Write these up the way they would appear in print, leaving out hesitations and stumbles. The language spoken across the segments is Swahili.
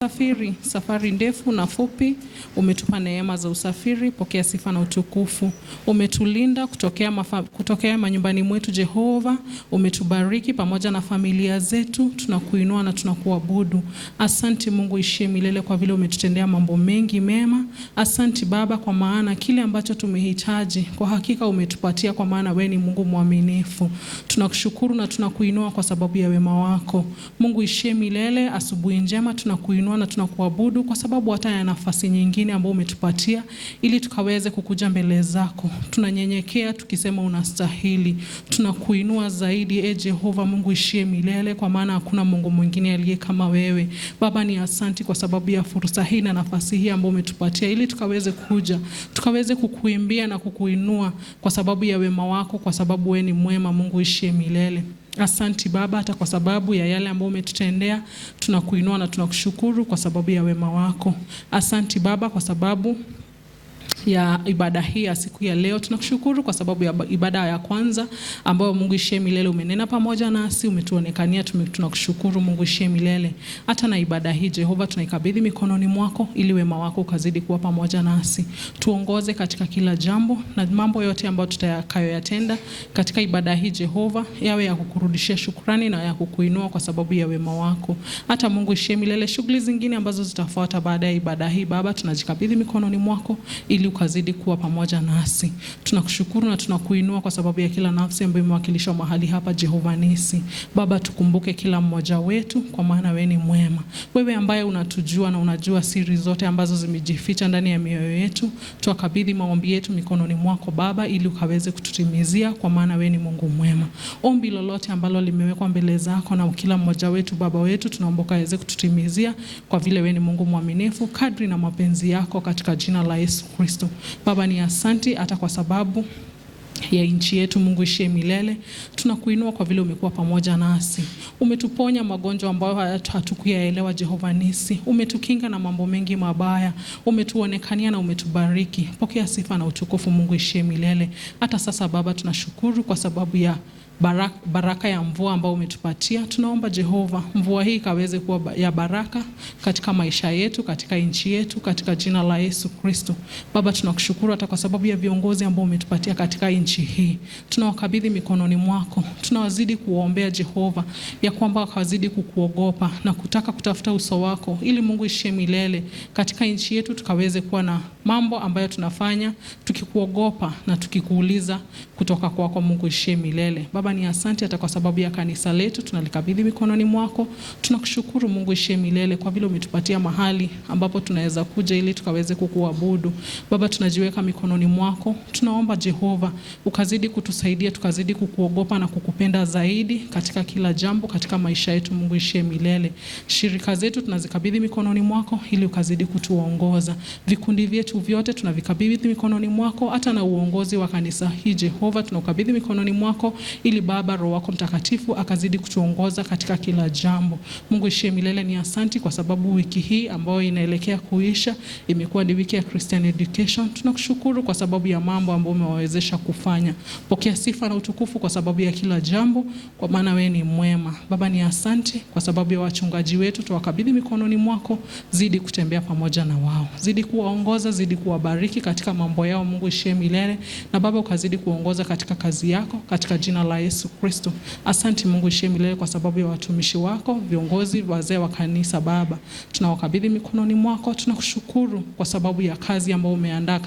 tunasafiri safari ndefu na fupi, umetupa neema za usafiri, pokea sifa na utukufu. Umetulinda kutokea manyumbani mwetu Jehova, umetubariki pamoja na familia zetu, tunakuinua na tunakuabudu. Asante Mungu ishie milele kwa vile umetutendea mambo mengi mema. Asante Baba kwa maana kile ambacho tumehitaji kwa hakika umetupatia, kwa maana wewe ni Mungu mwaminifu. Tunakushukuru na tunakuinua kwa sababu ya wema wako. Mungu ishie milele, asubuhi njema tunakuinua na tunakuabudu kwa sababu hata ya nafasi nyingine ambayo umetupatia ili tukaweze kukuja mbele zako. Tunanyenyekea tukisema unastahili. Tunakuinua zaidi Jehova Mungu ishie milele, kwa maana hakuna Mungu mwingine aliye kama wewe. Baba ni asanti kwa sababu ya fursa hii na nafasi hii ambayo umetupatia ili tukaweze kuja, tukaweze kukuimbia na kukuinua kwa sababu ya wema wako, kwa sababu wewe ni mwema. Mungu ishie milele. Asanti Baba hata kwa sababu ya yale ambayo umetutendea, tunakuinua na tunakushukuru kwa sababu ya wema wako. Asanti Baba kwa sababu ya ibada hii ya siku ya leo. Tunakushukuru kwa sababu ya ibada ya kwanza ambayo Mungu ishie milele umenena pamoja nasi, umetuonekania. Tunakushukuru Mungu ishie milele. Hata na ibada hii Jehova tunaikabidhi mikononi mwako ili wema wako ukazidi kuwa pamoja nasi. Tuongoze katika kila jambo na mambo yote ambayo tutakayoyatenda katika ibada hii Jehova, yawe ya kukurudishia shukrani na ya kukuinua kwa sababu ya wema wako. Hata Mungu ishie milele, shughuli zingine ambazo zitafuata baada ya ibada hii Baba tunajikabidhi mikononi mwako ili ukazidi kuwa pamoja nasi. Tunakushukuru na tunakuinua kwa sababu ya kila nafsi ambayo imewakilishwa mahali hapa Jehova Nisi. Baba tukumbuke kila mmoja wetu, kwa maana wewe ni mwema. Wewe ambaye unatujua na unajua siri zote ambazo zimejificha ndani ya mioyo yetu, tuwakabidhi maombi yetu mikononi mwako Baba ili ukaweze kututimizia, kwa maana wewe ni Mungu mwema. Ombi lolote ambalo limewekwa mbele zako na kila mmoja wetu Baba wetu, tunaomba ukaweze kututimizia kwa vile wewe ni Mungu mwaminifu kadri na mapenzi yako, katika jina la Yesu Kristo. Baba ni asanti hata kwa sababu ya nchi yetu. Mungu ishie milele, tunakuinua kwa vile umekuwa pamoja nasi. Umetuponya magonjwa ambayo hatukuyaelewa Jehova Nisi. Umetukinga na mambo mengi mabaya. Umetuonekania na umetubariki. Pokea sifa na utukufu Mungu ishie milele. Hata sasa Baba tunashukuru kwa sababu ya baraka ya mvua ambao umetupatia. Tunaomba Jehova mvua hii kaweze kuwa ya baraka katika maisha yetu, katika nchi yetu, katika jina la Yesu Kristo. Baba tunakushukuru hata kwa sababu ya viongozi ambao umetupatia katika nchi hii. Tunawakabidhi mikononi mwako. Tunawazidi kuombea Jehova ya kwamba wakazidi kukuogopa na kutaka kutafuta uso wako, ili Mungu ishie milele katika nchi yetu tukaweze kuwa na mambo ambayo tunafanya tukikuogopa na tukikuuliza kutoka kwako Mungu ishie milele. Baba ni asante hata kwa sababu ya kanisa letu, tunalikabidhi mikononi mwako. Tunakushukuru Mungu ishie milele kwa vile umetupatia mahali ambapo tunaweza kuja ili tukaweze kukuabudu. Baba tunajiweka mikononi mwako. Tunaomba Jehova ukazidi kutusaidia tukazidi kukuogopa na kukupenda zaidi katika kila jambo katika maisha yetu Mungu ishie milele. Shirika zetu tunazikabidhi mikononi mwako ili ukazidi kutuongoza. Vikundi vyetu vyote tunavikabidhi mikononi mwako, hata na uongozi wa kanisa hii Jehova tunakabidhi mikononi mwako ili Baba Roho wako Mtakatifu akazidi kutuongoza katika kila jambo. Mungu ishie milele. Ni asanti kwa sababu wiki hii ambayo inaelekea kuisha imekuwa ni wiki ya Christian Education. Tunakushukuru kwa sababu ya mambo ambayo umewawezesha kufanya. Pokea sifa na utukufu kwa sababu ya kila jambo, kwa maana wewe ni mwema. Baba ni asanti kwa sababu ya wachungaji wetu, tuwakabidhi mikononi mwako. Zidi kutembea pamoja na wao. Zidi kuwaongoza, zidi kuwabariki katika mambo yao Mungu ishie milele. Na Baba ukazidi kuongoza katika kazi yako katika jina la Yesu Kristo. Asante Mungu ishie milele kwa sababu ya watumishi wako, viongozi, wazee wa kanisa Baba. Tunawakabidhi mikononi mwako. Tunakushukuru kwa sababu ya kazi ambayo umeandaa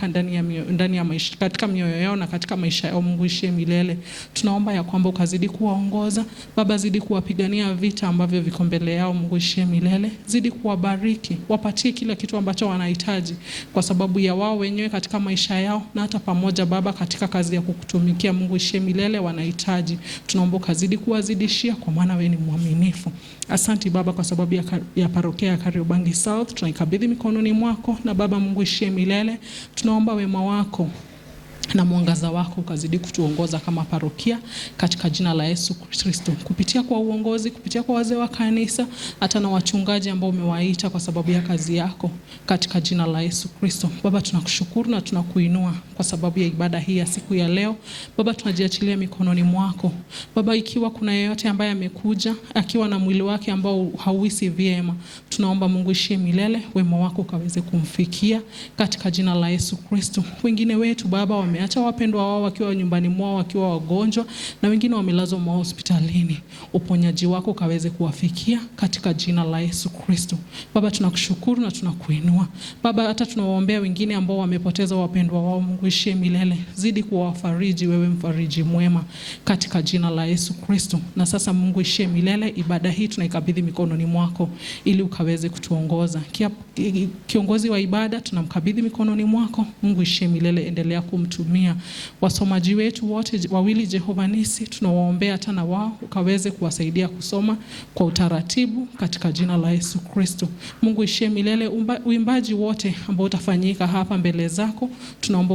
ndani ya maisha, katika mioyo yao na katika maisha yao Mungu ishie milele. Tunaomba ya kwamba ukazidi kuwaongoza Baba, zidi kuwapigania vita ambavyo viko mbele yao Mungu ishie milele. Zidi kuwabariki, wapatie kila kitu ambacho wanahitaji kwa sababu ya wao wenyewe katika maisha yao na hata pamoja Baba katika kazi ya kukutumikia Mungu ishie milele wanahitaji. Tunaomba ukazidi kuwazidishia kwa maana wewe ni mwaminifu. Asante Baba kwa sababu ya parokia ya Kariobangi South tunaikabidhi mikononi mwako. Na Baba Mungu ishie milele, tunaomba wema wako na mwangaza wako ukazidi kutuongoza kama parokia katika jina la Yesu Kristo, kupitia kwa uongozi, kupitia kwa wazee wa kanisa, hata na wachungaji ambao umewaita kwa sababu ya kazi yako katika jina la Yesu Kristo. Baba, tunakushukuru na tunakuinua kwa sababu ya ibada hii ya siku ya leo. Baba, tunajiachilia mikononi mwako. Baba, ikiwa kuna yeyote ambaye amekuja akiwa na mwili wake ambao hauhisi vyema, tunaomba Mungu ishie milele, wema wako ukaweze kumfikia katika jina la Yesu Kristo. Wengine wetu Baba wameacha wapendwa wao wakiwa nyumbani mwao wakiwa wagonjwa, na wengine wamelazwa hospitalini. Uponyaji wako ukaweze kuwafikia katika jina la Yesu Kristo. Baba, tunakushukuru na tunakuinua. Baba, hata tunawaombea wengine ambao wamepoteza wapendwa wao. Mungu ishie milele, zidi kuwafariji, wewe mfariji mwema katika jina la Yesu Kristo. Na sasa Mungu ishie milele, ibada hii tunaikabidhi mikononi mwako ili ukaweze kutuongoza. Kiongozi wa ibada tunamkabidhi mikononi mwako. Mungu ishie milele, endelea kumtumia. Wasomaji wetu wote wawili Jehova Nisi, tunawaombea hata na wao ukaweze kuwasaidia kusoma kwa utaratibu katika jina la Yesu Kristo. Mungu ishie milele, uimbaji wote ambao utafanyika hapa mbele zako, tunaomba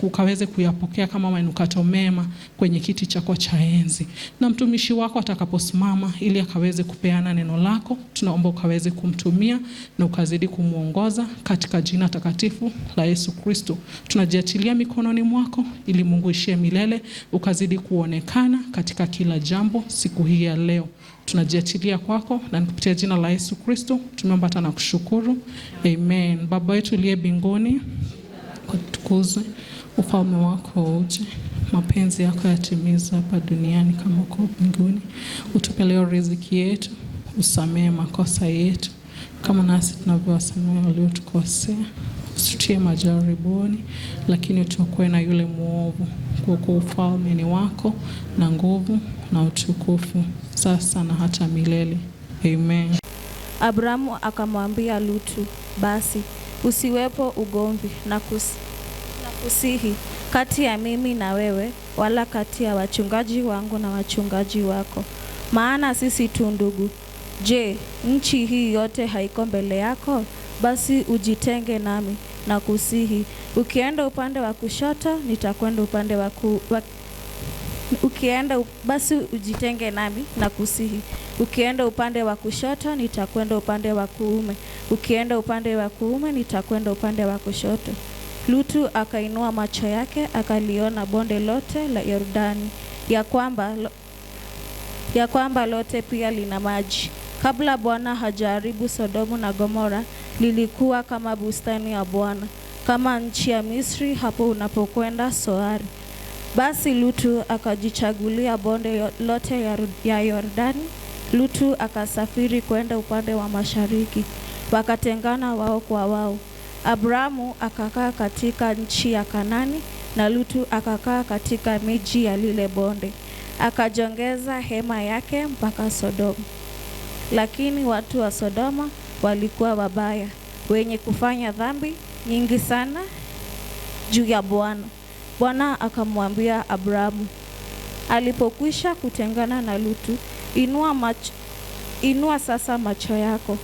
ukaweze kuyapokea kama manukato mema kwenye kiti chako cha enzi. Na mtumishi wako atakaposimama ili akaweze kupeana neno lako, tunaomba ukaweze kumtumia na ukazidi kumuongoza katika jina takatifu la Yesu Kristo. Tunajiachilia mikononi mwako ili Mungu ishie milele, ukazidi kuonekana katika kila jambo siku hii ya leo. Tunajiachilia kwako na kupitia jina la Yesu Kristo tumeomba na kushukuru. Amen. Baba yetu uliye mbinguni, utukuzwe, ufalme wako uje, mapenzi yako yatimizwe hapa duniani kama huko mbinguni. Utupe leo riziki yetu, usamehe makosa yetu kama nasi tunavyowasamehe waliotukosea. Usitie majaribuni, lakini utuokoe na yule muovu. Kwa ufalme ni wako na nguvu na utukufu sasa na hata milele. Amen. Abrahamu akamwambia Lutu, basi usiwepo ugomvi na kusihi kati ya mimi na wewe, wala kati ya wachungaji wangu na wachungaji wako, maana sisi tu ndugu. Je, nchi hii yote haiko mbele yako? Basi ujitenge nami na kusihi. Ukienda upande wa kushoto, nitakwenda upande basi ujitenge nami na kusihi. Ukienda upande wa kushoto, nitakwenda upande wa kuume. Ukienda upande wa kuume, nitakwenda upande wa kushoto. Lutu akainua macho yake akaliona bonde lote la Yordani, ya kwamba lote pia lina maji. Kabla Bwana hajaribu Sodomu na Gomora, lilikuwa kama bustani ya Bwana, kama nchi ya Misri hapo unapokwenda Soari. Basi Lutu akajichagulia bonde lote ya Yordani. Lutu akasafiri kwenda upande wa mashariki, wakatengana wao kwa wao. Abrahamu akakaa katika nchi ya Kanani, na Lutu akakaa katika miji ya lile bonde. Akajongeza hema yake mpaka Sodomu. Lakini watu wa Sodoma walikuwa wabaya, wenye kufanya dhambi nyingi sana juu ya Bwana. Bwana akamwambia Abrahamu alipokwisha kutengana na Lutu, inua sasa macho yako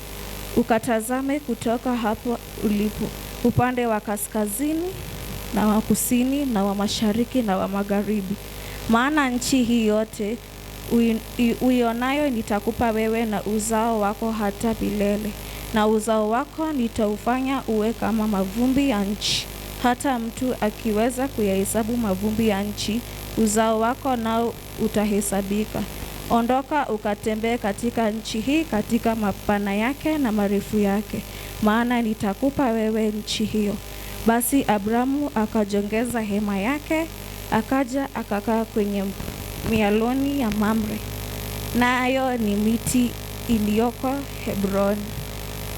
ukatazame kutoka hapo ulipo, upande wa kaskazini na wa kusini na wa mashariki na wa magharibi. Maana nchi hii yote uionayo nitakupa wewe na uzao wako hata milele, na uzao wako nitaufanya uwe kama mavumbi ya nchi. Hata mtu akiweza kuyahesabu mavumbi ya nchi, uzao wako nao utahesabika. Ondoka ukatembee katika nchi hii, katika mapana yake na marefu yake, maana nitakupa wewe nchi hiyo. Basi Abrahamu akajongeza hema yake, akaja akakaa kwenye mialoni ya Mamre, nayo ni miti iliyoko Hebroni.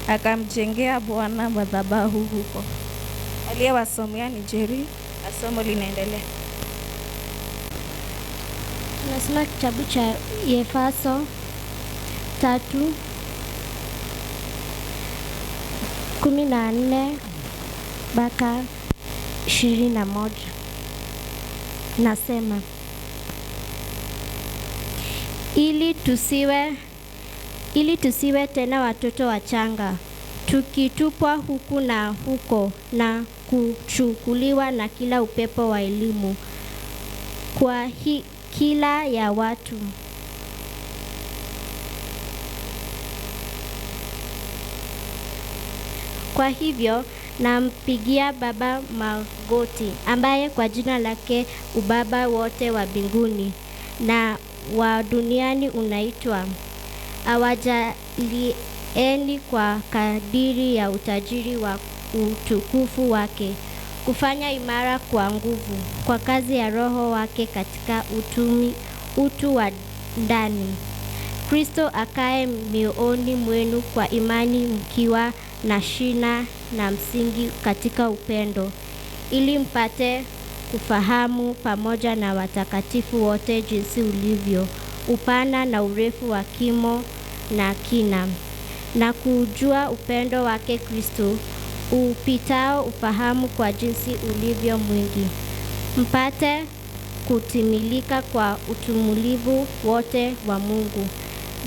Akamjengea Bwana madhabahu huko. Aliyewasomea ni Jerry. Somo linaendelea. Tunasoma kitabu cha Efeso 3:14 mpaka 21. Nasema, ili tusiwe tena watoto wachanga, tukitupwa huku na huko na kuchukuliwa na kila upepo wa elimu kwa kila ya watu. Kwa hivyo nampigia Baba magoti, ambaye kwa jina lake ubaba wote wa mbinguni na wa duniani unaitwa, awajalieni kwa kadiri ya utajiri wa utukufu wake, kufanya imara kwa nguvu kwa kazi ya Roho wake katika utu wa ndani. Kristo akae mioyoni mwenu kwa imani, mkiwa na shina na msingi katika upendo, ili mpate kufahamu pamoja na watakatifu wote jinsi ulivyo upana na urefu wa kimo na kina, na kujua upendo wake Kristo upitao ufahamu, kwa jinsi ulivyo mwingi, mpate kutimilika kwa utumilivu wote wa Mungu.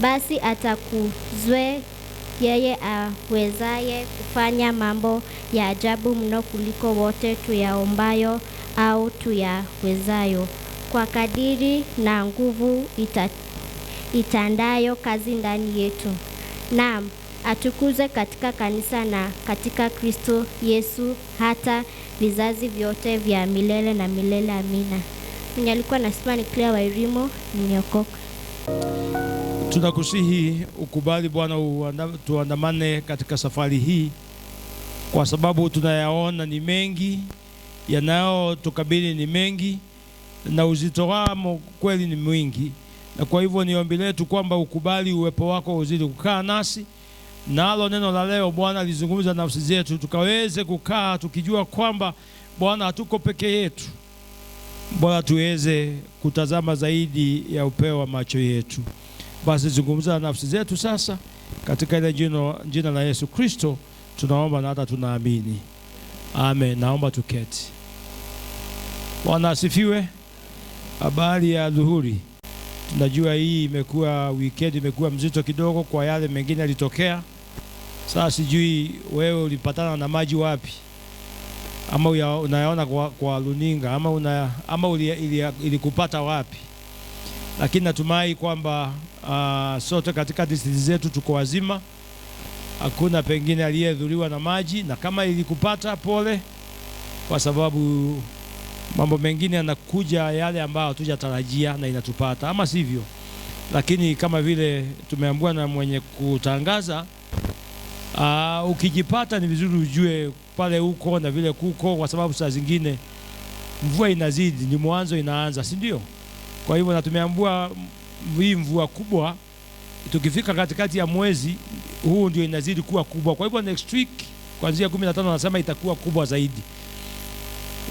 Basi atakuzwe yeye awezaye kufanya mambo ya ajabu mno kuliko wote tuyaombayo au tuyawezayo, kwa kadiri na nguvu itandayo kazi ndani yetu. Naam, atukuze katika kanisa na katika Kristo Yesu hata vizazi vyote vya milele na milele. Amina. Mwenye alikuwa nasema ni Claire Wairimo, nimeokoka. Tunakusihi ukubali Bwana tuandamane katika safari hii, kwa sababu tunayaona ni mengi, yanayotukabili ni mengi, na uzito wao kweli ni mwingi. Na kwa hivyo ni ombi letu kwamba ukubali uwepo wako uzidi kukaa nasi, nalo neno la leo Bwana lizungumza nafsi zetu, tukaweze kukaa tukijua kwamba Bwana hatuko peke yetu. Bwana tuweze kutazama zaidi ya upeo wa macho yetu. Basi zungumza na nafsi zetu sasa, katika ile jina la Yesu Kristo tunaomba na hata tunaamini. Amen. Naomba tuketi. Bwana asifiwe. Habari ya dhuhuri. Tunajua hii imekuwa weekend, imekuwa mzito kidogo kwa yale mengine yalitokea. Sasa sijui wewe ulipatana na maji wapi, ama unayaona kwa luninga, ama ilikupata wapi. Lakini natumai kwamba sote katika district zetu tuko wazima, hakuna pengine aliyedhuriwa na maji, na kama ilikupata pole, kwa sababu mambo mengine yanakuja yale ambayo hatujatarajia na inatupata, ama sivyo. Lakini kama vile tumeambiwa na mwenye kutangaza, ukijipata ni vizuri ujue pale uko na vile kuko, kwa sababu saa zingine mvua inazidi, ni mwanzo inaanza, si ndio? Kwa hivyo na tumeambiwa hii mvua kubwa tukifika katikati ya mwezi huu ndio inazidi kuwa kubwa. Kwa hivyo next week kuanzia 15 nasema itakuwa kubwa zaidi.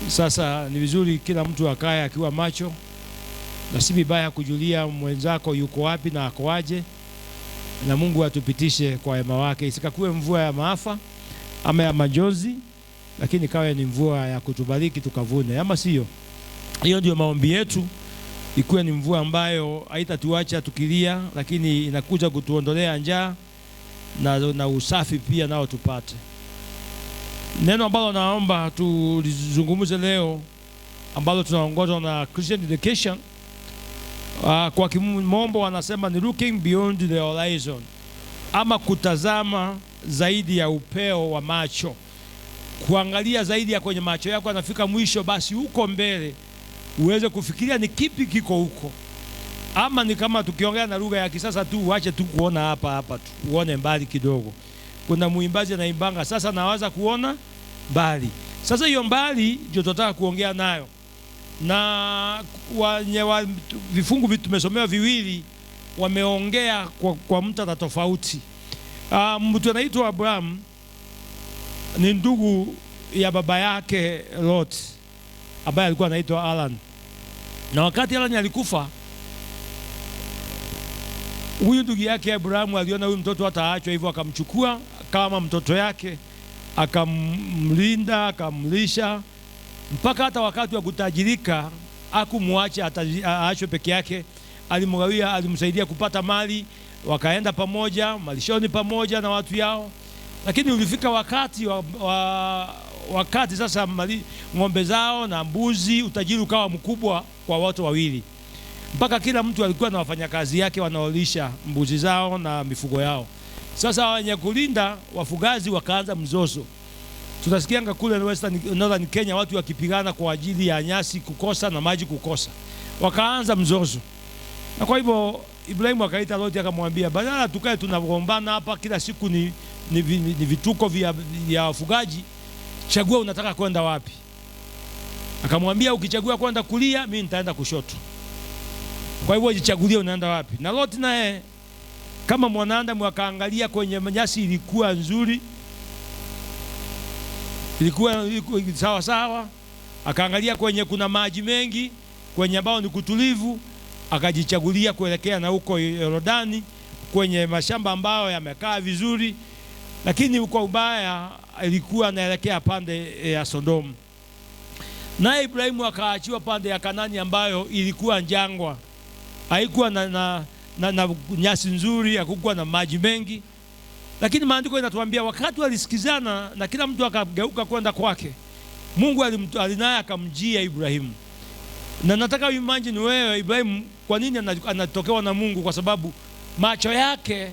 Sasa ni vizuri kila mtu akae akiwa macho, na si vibaya kujulia mwenzako yuko wapi na akoaje, na Mungu atupitishe kwa wema wake, isikakuwe mvua ya maafa ama ya majonzi, lakini kawe ni mvua ya kutubariki tukavune, ama sio? Hiyo ndio maombi yetu, ikuwe ni mvua ambayo haitatuacha tukilia, lakini inakuja kutuondolea njaa na usafi pia nao tupate. Neno ambalo naomba tulizungumze leo, ambalo tunaongozwa na Christian Education, kwa kimombo wanasema ni looking beyond the horizon, ama kutazama zaidi ya upeo wa macho, kuangalia zaidi ya kwenye macho yako anafika mwisho, basi huko mbele uweze kufikiria ni kipi kiko huko. Ama ni kama tukiongea na lugha ya kisasa tu, uache tu kuona hapa tu, uone mbali kidogo. Kuna muimbaji anaimbanga, sasa nawaza kuona mbali. Sasa hiyo mbali ndio tutataka kuongea nayo, na vifungu tumesomewa viwili wameongea kwa mtu tofauti. Mtu anaitwa Abraham ni ndugu ya baba yake Lot, ambaye alikuwa anaitwa Alan. Na wakati Alan alikufa, huyu ndugu yake Abraham aliona huyu mtoto hataachwa hivyo, akamchukua kama mtoto yake, akamlinda, akamlisha, mpaka hata wakati wa kutajirika hakumwacha aachwe peke yake. Alimgawia, alimsaidia kupata mali, wakaenda pamoja malishoni pamoja na watu yao, lakini ulifika wakati sasa ng'ombe zao na mbuzi, utajiri ukawa mkubwa kwa watu wawili, mpaka kila mtu alikuwa na wafanyakazi yake wanaolisha mbuzi zao na mifugo yao. Sasa wenye kulinda wafugaji wakaanza mzozo. Tunasikianga kule Northern Kenya watu wakipigana kwa ajili ya nyasi kukosa na maji kukosa, wakaanza mzozo. Na kwa hivyo Ibrahimu akaita Loti akamwambia, badala tukae tunagombana hapa kila siku ni vituko vya wafugaji, chagua unataka kwenda wapi. Akamwambia, ukichagua kwenda kulia, mimi nitaenda kushoto. Kwa hivyo jichagulie unaenda wapi. Na Loti naye kama mwanadamu akaangalia kwenye nyasi ilikuwa nzuri, ilikuwa sawa sawa, akaangalia kwenye kuna maji mengi, kwenye ambao ni kutulivu, akajichagulia kuelekea na huko Yordani, kwenye mashamba ambayo yamekaa vizuri. Lakini kwa ubaya ilikuwa anaelekea pande ya Sodomu. Naye Ibrahimu akaachiwa pande ya Kanani ambayo ilikuwa jangwa, haikuwa na nyasi nzuri, hakukuwa na maji mengi. Lakini maandiko yanatuambia wakati walisikizana na kila mtu akageuka kwenda kwake, Mungu alinaye akamjia Ibrahimu. Na nataka uimagine wewe Ibrahimu kwa nini anatokewa na Mungu, kwa sababu macho yake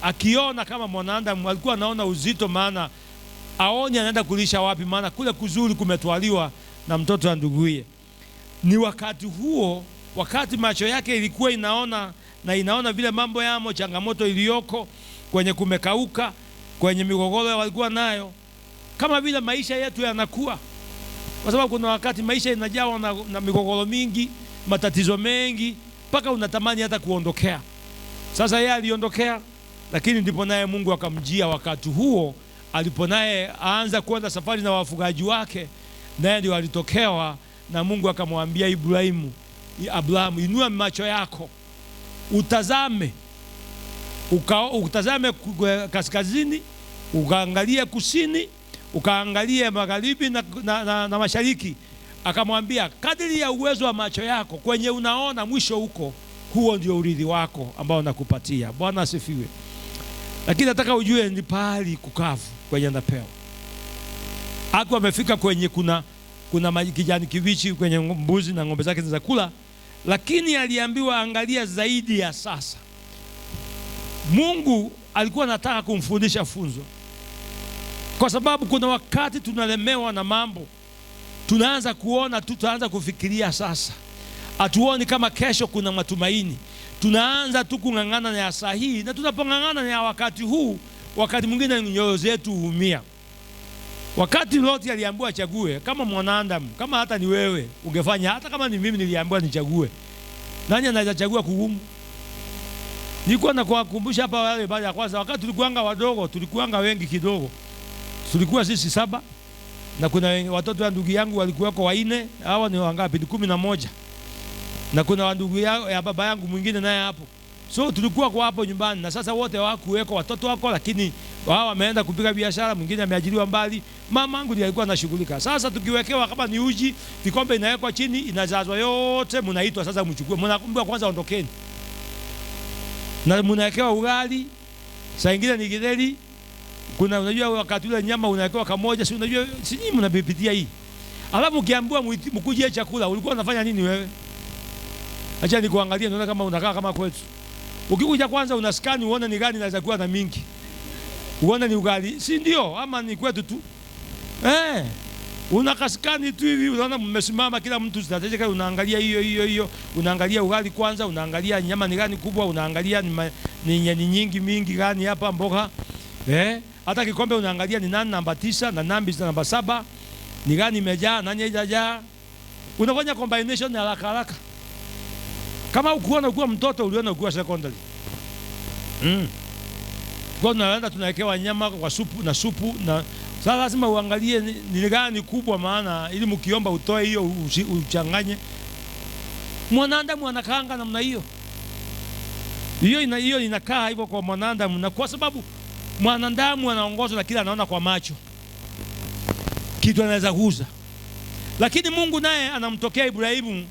akiona kama mwanadamu alikuwa anaona uzito, maana aone anaenda kulisha wapi, maana kule kuzuri kumetwaliwa na mtoto wa nduguye. Ni wakati huo, wakati macho yake ilikuwa inaona vile mambo yamo, changamoto iliyoko kwenye kumekauka, kwenye migogoro walikuwa nayo, kama vile maisha yetu yanakuwa. Kwa sababu kuna wakati maisha inajawa na migogoro mingi, matatizo mengi, mpaka unatamani hata kuondokea. Sasa yeye aliondokea, lakini ndipo naye Mungu akamjia wakati huo, alipo naye aanza kwenda safari na wafugaji wake, naye ndio alitokewa na Mungu akamwambia Ibrahimu, Abrahamu, inua macho yako utazame, utazame kaskazini, ukaangalie kusini, ukaangalie magharibi na mashariki. Akamwambia, kadiri ya uwezo wa macho yako kwenye unaona mwisho huko, huo ndio urithi wako ambao nakupatia. Bwana asifiwe. Lakini nataka ujue ni pahali kukavu kwenye napewa. Hapo amefika kwenye kuna kijani kibichi kwenye mbuzi na ng'ombe zake za kula, lakini aliambiwa angalia zaidi ya sasa. Mungu alikuwa anataka kumfundisha funzo, kwa sababu kuna wakati tunalemewa na mambo, tunaanza kuona, tutaanza kufikiria sasa, hatuoni kama kesho kuna matumaini, tunaanza tu kung'ang'ana na ya sahihi. Na tunapong'ang'ana na ya wakati huu, wakati mwingine nyoyo zetu huumia. Wakati Loti aliambiwa achague, kama mwanadamu, kama hata ni wewe ungefanya, hata kama ni mimi niliambiwa nichague, nani anaweza chagua kugumu? Nilikuwa nakukumbusha hapa wale baada ya kwanza, wakati tulikuanga wadogo, tulikuanga wengi kidogo, tulikuwa sisi 7, na kuna watoto wa ndugu yangu walikuwa kwa 4, hawa ni wangapi? Ni 11. Na kuna ndugu ya baba yangu mwingine naye hapo. So tulikuwa kwa hapo nyumbani, na sasa wote hawakuweko watoto wako, lakini wao wameenda kupiga biashara, mwingine ameajiriwa mbali. Mama yangu ndiye alikuwa anashughulika. Sasa tukiwekewa kama ni uji, vikombe inawekwa chini, inajazwa yote, mnaitwa sasa mchukue. Mnakumbuka kwanza ondokeni. Na mnawekewa ugali, saa nyingine ni githeri. Kuna unajua wakati ule nyama unawekewa kamoja, si unajua si nyinyi mnapitia hii. Alafu ukiambiwa mkuje chakula, ulikuwa unafanya nini wewe? Acha nikuangalie naona kama unakaa kama kwetu. Ukikuja kwanza unaskani uone ni gani inaweza kuwa na mingi. Uone ni ugali, si ndio? Ama ni kwetu tu. Unakaskani tu hivi, unaona mmesimama kila mtu strategic, unaangalia hiyo, unaangalia ugali kwanza, unaangalia nyama ni gani kubwa, unaangalia ni nyingi mingi gani hapa mboga. Hata kikombe unaangalia ni nani namba 9 na namba 7, ni gani imejaa, nani haijajaa. Unafanya combination ya haraka. Kama ukuwa mtoto uliona ukuwa secondary. Kwa tunaenda tunawekewa nyama kwa supu na sasa lazima uangalie ni gani kubwa, maana ili mkiomba utoe hiyo uchanganye. Mwanadamu anakaanga namna hiyo. Hiyo inakaa hivyo kwa mwanadamu, na kwa sababu mwanadamu anaongozwa na kila anaona kwa macho. Kitu anaweza kuuza. Lakini Mungu naye anamtokea Ibrahimu,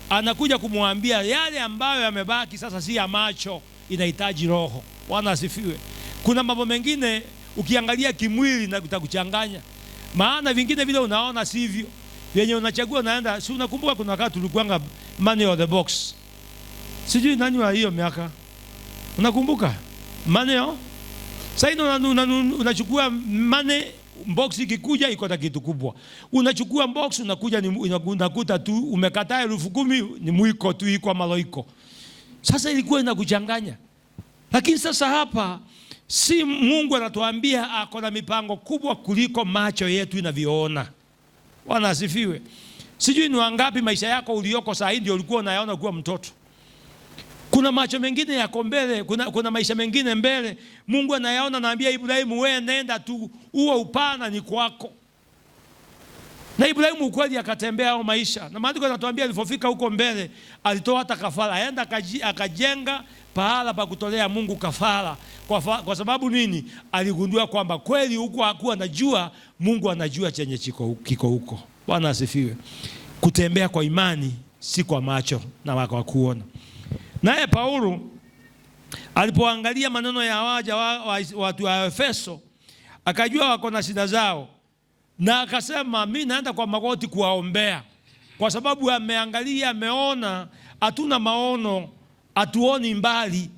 anakuja kumwambia yale ambayo yamebaki sasa si ya macho, inahitaji roho. Bwana asifiwe. Kuna mambo mengine ukiangalia kimwili na kutakuchanganya. Maana vingine vile unaona sivyo. Yenye unachagua naenda, si unakumbuka kuna wakati tulikuanga money of the box. Sijui nani wa hiyo miaka. Unakumbuka? Money of? Sasa unachukua money box ikikuja iko na kitu kubwa. Unachukua box unakuja unakuta tu umekataa 10,000 ni mwiko tu iko maloiko. Sasa ilikuwa inakuchanganya. Lakini sasa hapa si Mungu anatuambia ako na mipango kubwa kuliko macho yetu inavyoona. Bwana asifiwe. Sijui ni wangapi maisha yako ulioko saa hii ndio ulikuwa unayaona kuwa mtoto. Kuna macho mengine yako mbele, kuna maisha mengine mbele. Mungu anayaona, anaambia Ibrahimu, wewe nenda tu, huo upana ni kwako. Na Ibrahimu ukweli akatembea hao maisha. Na maandiko yanatuambia alipofika huko mbele, alitoa hata kafara. Aenda akajenga pahala pa kutolea Mungu kafara. Kwa sababu nini? Aligundua kwamba kweli huko hakuwa anajua, Mungu anajua chenye kiko huko. Bwana asifiwe. Kutembea kwa imani si kwa macho na kwa kuona. Naye Paulo alipoangalia maneno ya watu wa Efeso, akajua wako na shida zao. Na akasema mimi naenda kwa magoti kuwaombea. Kwa sababu ameangalia, ameona hatuna maono, hatuoni mbali.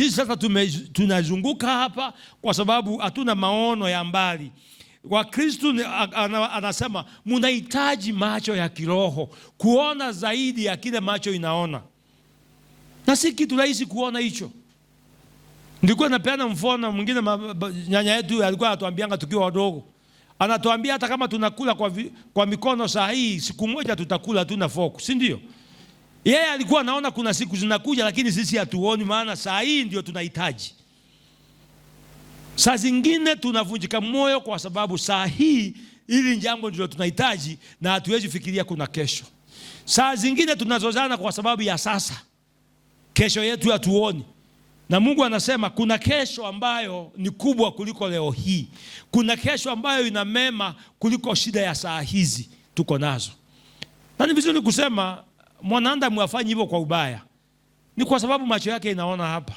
Sasa tunazunguka hapa kwa sababu hatuna maono ya mbali. Kwa Kristo anasema mnahitaji macho ya kiroho, kuona zaidi ya kile macho inaona. Na si kitu rahisi kuona hicho. Nilikuwa napeana mfano mwingine, nyanya yetu alikuwa anatuambianga tukiwa wadogo. Anatuambia hata kama tunakula kwa mikono saa hii, siku moja tutakula tu na fork, si ndio? Yeye alikuwa anaona kuna siku zinakuja, lakini sisi hatuoni, maana saa hii ndio tunahitaji. Saa zingine tunavunjika moyo kwa sababu saa hii ili jambo ndio tunahitaji na hatuwezi fikiria kuna kesho. Saa zingine tunazozana kwa sababu ya sasa. Kesho yetu hatuoni. Na Mungu anasema kuna kesho ambayo ni kubwa kuliko leo hii. Kuna kesho ambayo ina mema kuliko shida ya saa hizi tuko nazo. Na ni vizuri kusema mwanadamu afanye hivyo kwa ubaya. Ni kwa sababu macho yake inaona hapa.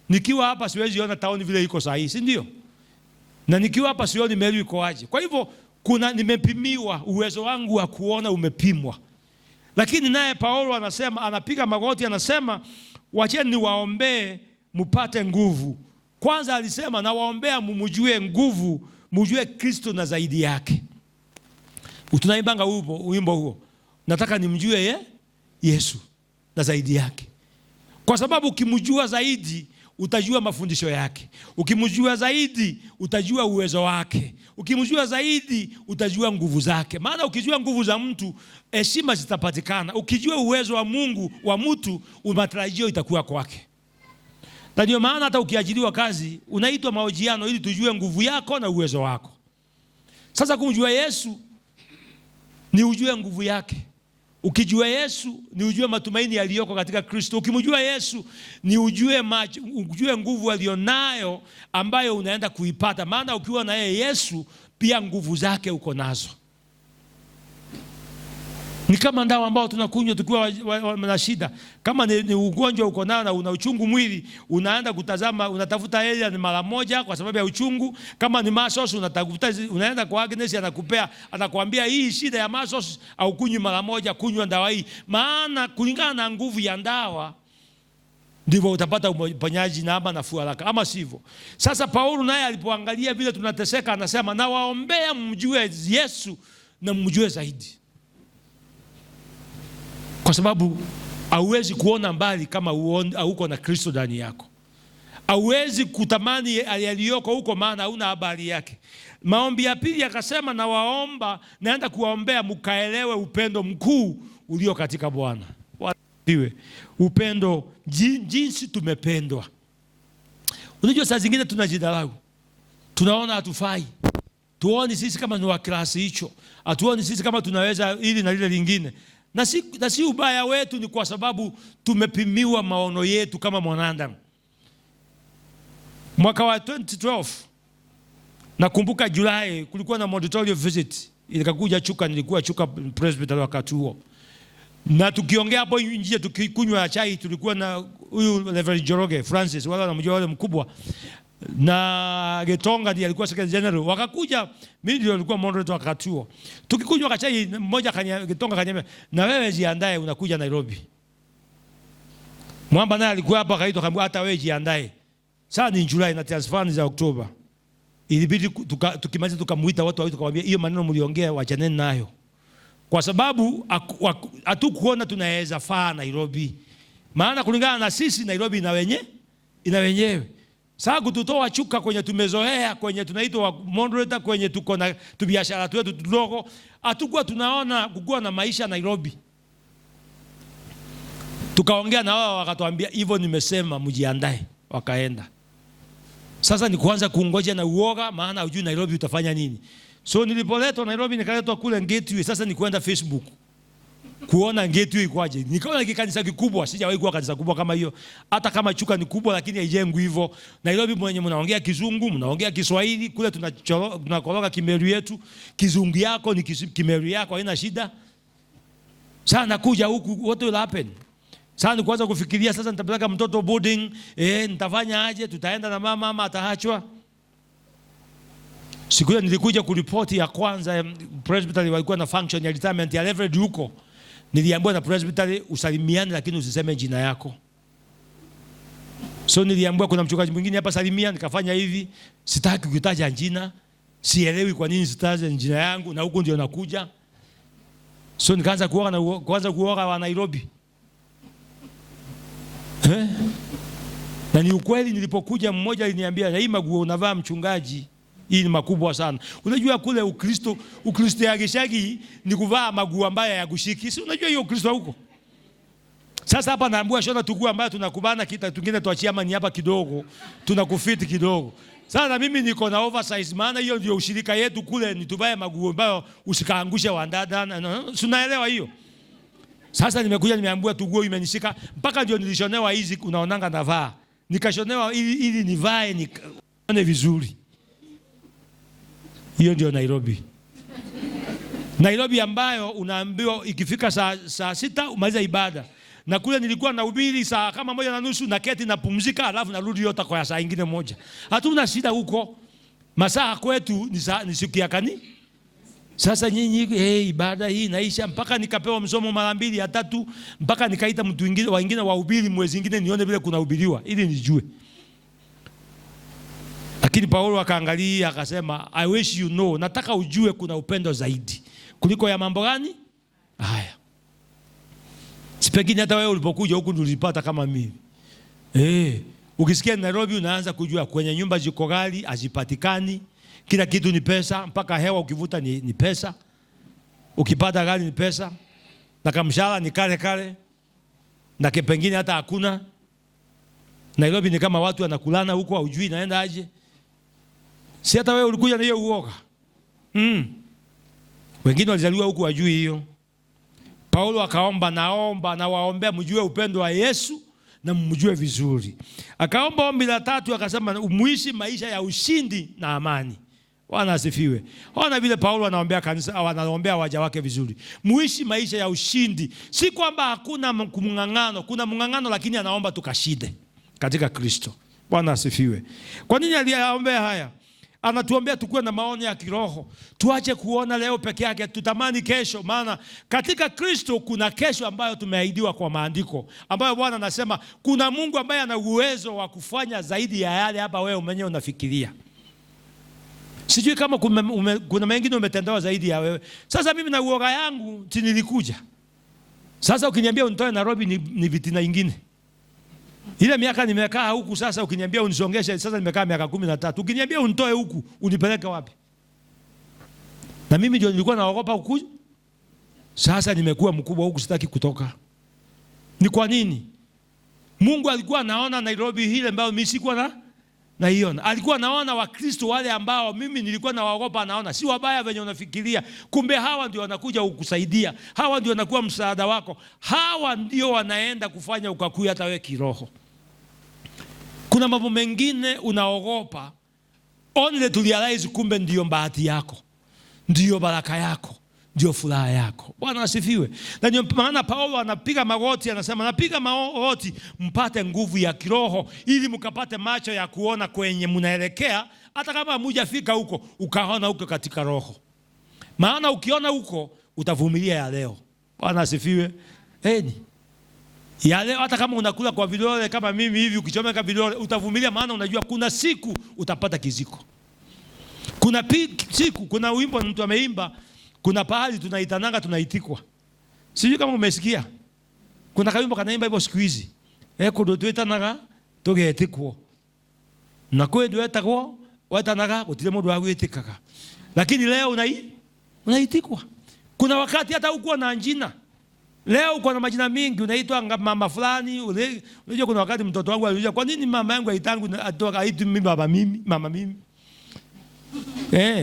Nikiwa hapa siwezi ona taoni vile iko saa hii, si ndio? Na nikiwa hapa sioni meli iko aje. Kwa hivyo nimepimiwa, uwezo wangu wa kuona umepimwa. Lakini naye Paulo anasema, anapiga magoti, anasema wacheni niwaombee mpate nguvu. Kwanza alisema na waombea mumjue nguvu, mjue Kristo na zaidi yake. Tunaimbanga wimbo huo. Nataka nimjue Yesu na zaidi yake. Kwa sababu ukimjua zaidi utajua mafundisho yake. Ukimjua zaidi utajua uwezo wake. Ukimjua zaidi utajua nguvu zake. Maana ukijua nguvu za mtu, heshima zitapatikana. Ukijua uwezo wa Mungu wa mtu, matarajio itakuwa kwake. Na ndio maana hata ukiajiriwa kazi, unaitwa mahojiano ili tujue nguvu yako na uwezo wako. Sasa kumjua Yesu ni ujue nguvu yake. Ukijua Yesu ni ujue matumaini yaliyoko katika Kristo. Ukimjua Yesu ni ujue nguvu alionayo ambayo unaenda kuipata. Maana ukiwa na yeye Yesu pia nguvu zake uko nazo. Ni kama ndawa ambao tunakunywa tukiwa na shida. Kama ni ugonjwa uko nao na una uchungu mwili, unaenda kutazama, unatafuta yeye ni mara moja kwa sababu ya uchungu. Kama ni measles unatafuta, unaenda kwa Agnes anakupea, anakuambia hii shida ya measles au kunywa mara moja, kunywa dawa hii. Maana kulingana na nguvu ya ndawa ndivyo utapata uponyaji na ama nafuu haraka, ama sivyo. Sasa Paulo naye alipoangalia vile tunateseka, anasema na waombea mjue Yesu na mjue zaidi. Kwa sababu hauwezi kuona mbali kama uko na Kristo ndani yako. Hauwezi kutamani yaliyoko huko maana hauna habari yake. Maombi ya pili akasema na waomba, naenda kuwaombea mkaelewe upendo mkuu ulio katika Bwana. Upendo jinsi tumependwa. Unajua saa zingine tunajidharau. Tunaona hatufai. Tuoni sisi kama ni wa klasi hicho. Hatuoni sisi kama tunaweza hili na lile lingine. Na si ubaya wetu, ni kwa sababu tumepimiwa maono yetu kama mwanadamu. Mwaka wa 2012 nakumbuka Julai kulikuwa na mandatory visit. Ilikakuja Chuka, nilikuwa Chuka presbytery wakati huo. Na tukiongea hapo nje tukikunywa chai, tulikuwa na huyu Reverend Joroge Francis, wala namjua wale mkubwa. na Gitonga ndiye alikuwa secretary general. Wakakuja, mimi ndio nilikuwa moderator wakati huo. Tukikunywa kachai, mmoja Gitonga kaniambia, na wewe jiandae unakuja Nairobi. Mwamba naye alikuwa hapa, akaitwa akamwambia hata wewe jiandae. Sasa ni Julai na transfer za Oktoba. Ilibidi tukimaliza tukamuita watu tukamwambia hiyo maneno mliongea wachaneni nayo. Kwa sababu hatukuona tunaweza faa Nairobi. Maana kulingana na sisi Nairobi ina wenyewe. Sasa kututoa chuka kwenye tumezoea, kwenye tunaitwa moderator, kwenye tuko na biashara yetu tudogo, hatukuwa tunaona kukua na maisha Nairobi. Tukaongea na wao wakatuambia hivyo nimesema mjiandae, wakaenda. Sasa ni kuanza kungoja na uoga, maana hujui Nairobi utafanya nini. So nilipoletwa Nairobi nikaletwa kule Gateway, sasa ni kwenda Facebook kuona Gateway kwaje. Nikaona kanisa kikubwa, sijawahi kuwa kanisa kubwa kama hiyo. Hata kama chuka ni kubwa lakini haijengwi hivyo. Nairobi mwenye mnaongea Kizungu, mnaongea Kiswahili, kule tunakoroga Kimeru yetu. Kizungu yako ni Kimeru yako, haina shida. Sasa nakuja huku, what will happen? Sasa ni kuanza kufikiria sasa nitapeleka mtoto boarding, nitafanya aje, tutaenda na mama ataachwa. Siku hiyo nilikuja kuripoti ya kwanza, presbytery walikuwa na function ya retirement ya Leverage huko. Niliambiwa na presbytery usalimiane lakini usiseme jina yako. So niliambiwa kuna mchungaji mwingine hapa salimia, nikafanya hivi, sitaki kutaja jina, sielewi kwa nini sitaje jina yangu na huko ndio nakuja. So nikaanza kuoga wa Nairobi. Na ni ukweli, nilipokuja mmoja aliniambia na hii maguo unavaa mchungaji, hii ni makubwa sana. Unajua kule Ukristo ya gishagi ni kuvaa maguo ambayo yagushiki. Si unajua hiyo Ukristo huko. Sasa hapa naambiwa shona tuguo ambayo tunakubana kita tungine tuachia mani hapa kidogo, tunakufiti kidogo. Sasa na mimi niko na oversize, maana hiyo ndio ushirika yetu kule, ni tuvae maguo ambayo usikaangushe wandada. Unaelewa hiyo? Sasa nimekuja nimeambiwa tuguo imenishika mpaka ndio nilishonewa hizi unaonanga navaa. Nikashonewa ili nivae nione vizuri. Hiyo ndio Nairobi. Nairobi ambayo unaambiwa ikifika saa 6 umaliza ibada. Na kule nilikuwa nahubiri saa kama 1:30 na keti napumzika, alafu narudi yote kwa saa nyingine moja. Hatuna shida huko. Masaa kwetu ni siku ya kani. Sasa nyinyi ibada hii naisha mpaka nikapewa msomo mara 2 ya 3 mpaka nikaita mtu wengine wahubiri mwezi mwingine nione vile kunahubiriwa ili nijue. Lakini Paulo akaangalia akasema I wish you know, nataka ujue kuna upendo zaidi kuliko ya mambo gani haya. Sipengine hata wewe ulipokuja huku ndio ulipata kama mimi. Ukisikia Nairobi unaanza kujua kwenye nyumba ziko ghali, hazipatikani. Kila kitu ni pesa, mpaka hewa ukivuta ni pesa. Ukipata gari ni pesa. Na kamshahara ni kale. Na pengine hata hakuna. Nairobi ni kama watu wanakulana huko, hujui naenda aje. Si hata wewe ulikuja na hiyo uoga. Wengine walizaliwa huku hawajui hiyo. Paulo akaomba, naomba na waombea mjue upendo wa Yesu na mjue vizuri. Akaomba ombi la 3 akasema umuishi maisha ya ushindi na amani. Bwana asifiwe. Ona vile Paulo anaombea kanisa au anaombea waja wake vizuri. Muishi maisha ya ushindi. Si kwamba hakuna mng'ang'ano, kuna mng'ang'ano lakini anaomba tukashinde katika Kristo. Bwana asifiwe. Kwa nini aliaombea haya? Anatuombea tukue na maono ya kiroho. Tuache kuona leo peke yake, tutamani kesho, maana katika Kristo kuna kesho ambayo tumeahidiwa kwa maandiko. Ambayo Bwana anasema kuna Mungu ambaye ana uwezo wa kufanya zaidi ya yale hapa wewe mwenyewe unafikiria. Sijui kama kuna mengine umetendewa zaidi ya wewe. Sasa mimi na uoga yangu nilikuja. Sasa ukiniambia unitoe Nairobi ni vitina nyingine. Ile miaka nimekaa huku sasa ukiniambia unisongeshe sasa nimekaa miaka 13. Ukiniambia unitoe huku unipeleke wapi? Na mimi ndio nilikuwa naogopa kukuja. Sasa nimekuwa mkubwa huku sitaki kutoka. Ni kwa nini? Mungu alikuwa anaona Nairobi ile ambayo mimi sikuwa na hiyo. Alikuwa anaona Wakristo wale ambao mimi nilikuwa nawaogopa, anaona si wabaya venye unafikiria. Kumbe hawa ndio wanakuja kukusaidia. Hawa ndio wanakuwa msaada wako. Hawa ndio wanaenda kufanya ukakue hata wewe kiroho. Kuna mambo mengine unaogopa, only to realize kumbe ndio bahati yako. Ndio baraka yako. ndio furaha yako. Bwana asifiwe. Na ndio maana Paulo anapiga magoti, anasema napiga magoti mpate nguvu ya kiroho, ili mkapate macho ya kuona kwenye mnaelekea, hata kama hamjafika huko, ukaona huko katika roho. Maana ukiona huko utavumilia ya leo. Bwana asifiwe. Ya leo hata kama unakula kwa vidole kama mimi hivi, ukichomeka vidole utavumilia, maana unajua kuna siku utapata kiziko. Kuna siku, kuna wimbo mtu ameimba, kuna pahali tunaitananga tunaitikwa. Sijui kama umesikia. Kuna kawimbo kanaimba hivyo siku hizi. Eko twetanaga tugetikwo. Na kwenda wetakwo, watanaga utile mundu wa gwitikaga. Lakini leo unaitikwa. Kuna wakati hata uko na jina. Leo uko na majina mingi, unaitwa mama fulani. Unajua kuna wakati mtoto wangu aliuliza, kwa nini mama yangu aitangu atoka aitu mimi baba mimi, mama mimi?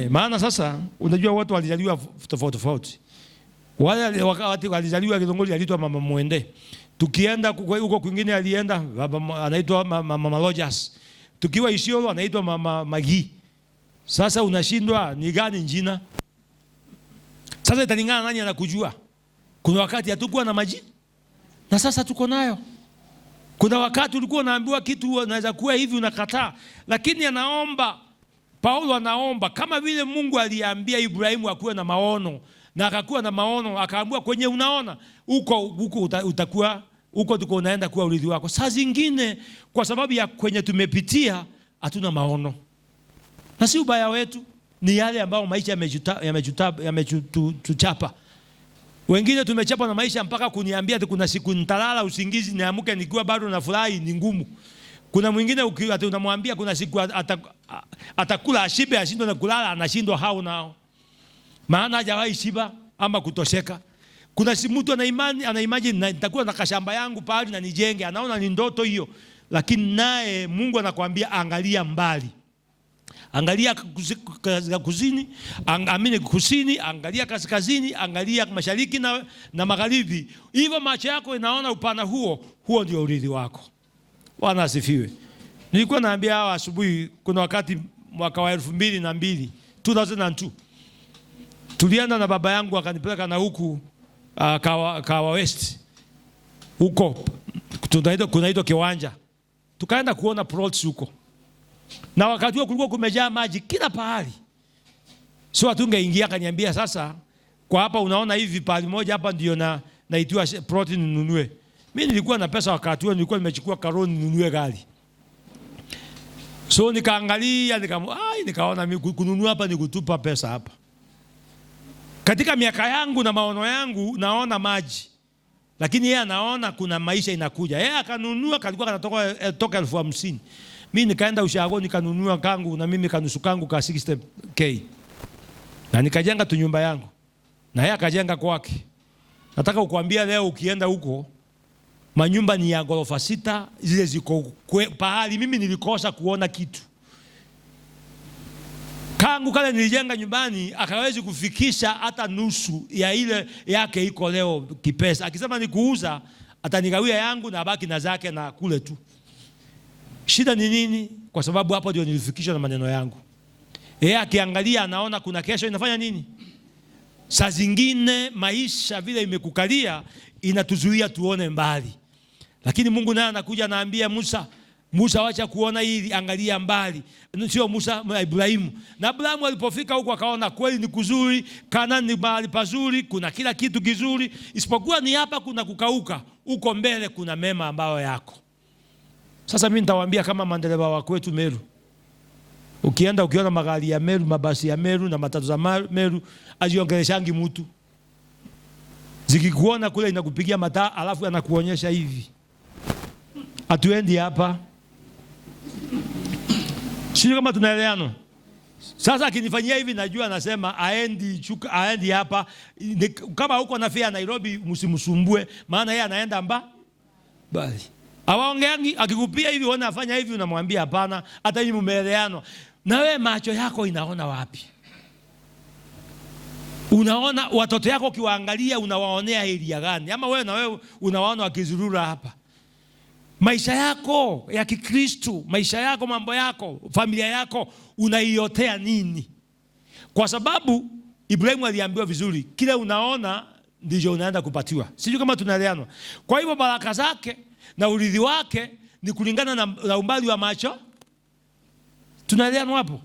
Maana sasa unajua watu walizaliwa tofauti tofauti. Wale wakati walizaliwa Kidongoli aliitwa mama Mwende. Tukienda huko kwingine alienda baba anaitwa mama Rogers. Tukiwa Isiolo anaitwa mama Magi. Sasa unashindwa ni gani jina? Sasa italingana nani anakujua. Kuna wakati hatakuwa na majina na sasa tuko nayo. Kuna wakati ulikuwa unaambiwa kitu unaweza kuwa hivi unakataa, lakini Paulo anaomba kama vile Mungu aliambia Ibrahimu akuwe na maono, na akakuwa na maono, akaambiwa kwenye unaona huko utakuwa huko, tuko unaenda kuwa urithi wako. Saa zingine kwa sababu ya kwenye tumepitia hatuna maono, na si ubaya wetu, ni yale ambao maisha yametuchapa. Wengine tumechapa na maisha mpaka kuniambia kuna siku nitalala usingizi niamke nikiwa bado na furahi ni ngumu. Kuna mwingine unamwambia kuna siku atakula ashibe, ashindwe na kulala, anashindwa hao nao. Maana hajawahi shiba ama kutosheka. Kuna mtu ana imagine nitakuwa na kashamba yangu pale na nijenge, anaona ni ndoto hiyo. Lakini naye Mungu anakuambia angalia mbali. Angalia kusini, kusini, angalia kaskazini, angalia mashariki na magharibi. Hivyo macho yako inaona upana huo ndio urithi wako. Bwana asifiwe. Nilikuwa naambia hawa asubuhi, kuna wakati mwaka wa 2002 tulienda na baba yangu akanipeleka na huku Kawa West. Huko kunaitwa Kiwanja. Tukaenda kuona plots huko. Na wakati huo kulikuwa kumejaa maji kila pahali. Sio tungeingia, akaniambia sasa kwa hapa unaona hivi pahali moja hapa ndio naitiwa plot ninunue. Mimi nilikuwa na pesa wakati huo, nilikuwa nimechukua karoni ninunue gari. So nikaangalia nikaona mimi kununua hapa ni kutupa pesa hapa. Katika miaka yangu na maono yangu naona maji. Lakini yeye anaona kuna maisha inakuja. Yeye akanunua, kalikuwa kanatoka 50,000. Mimi nikaenda ushago nikanunua kangu na mimi kanusu kangu ka 60K. Na nikajenga tu nyumba yangu. Na yeye akajenga kwake. Nataka kukuambia leo ukienda huko manyumba ni ya ghorofa 6, zile ziko pahali mimi nilikosa kuona kitu. Kangu kale nilijenga nyumbani akawezi kufikisha hata nusu ya ile yake iko leo kipesa. Akisema ni kuuza atanigawia yangu na baki na zake na kule tu. Shida ni nini? Kwa sababu hapo ndio nilifikishwa na maneno yangu. Yeye akiangalia anaona kuna kesho inafanya nini? Saa zingine maisha vile imekukalia inatuzuia tuone mbali. Lakini Mungu naye anakuja anaambia Musa wacha kuona hili, angalia mbali. Sio Musa, Ibrahimu. Na Ibrahimu alipofika huko akaona kweli ni kuzuri, Kanaani ni mahali pazuri, kuna kila kitu kizuri, isipokuwa ni hapa kuna kukauka, huko mbele kuna mema ambayo yako. Sasa mimi nitawaambia kama mandereva wa kwetu Meru. Ukiona magari ya Meru, mabasi ya Meru na matatu za Meru, aziongeleshangi mtu. Zikikuona kule inakupigia mataa alafu anakuonyesha hivi. Hatuendi hapa. Sio kama tunaelewana. Sasa akinifanyia hivi najua anasema aendi hapa. Kama huko anafia Nairobi msimsumbue, maana yeye anaenda bali. Hawaongeangi, akikupia hivi uone afanya hivi unamwambia hapana, hata hivi mumeeleanwa. Na wewe macho yako inaona wapi? Unaona watoto yako ukiwaangalia unawaonea elia gani? Ama wewe na wewe unawaona wakizurura hapa? Maisha yako ya Kikristo, maisha yako, mambo yako, familia yako unaiotea nini? Kwa sababu Ibrahimu aliambiwa vizuri, kile unaona ndicho unaenda kupatiwa. Sijui kama tunaelewana. Kwa hivyo baraka zake na urithi wake ni kulingana na umbali wa macho. Tunaelewana hapo?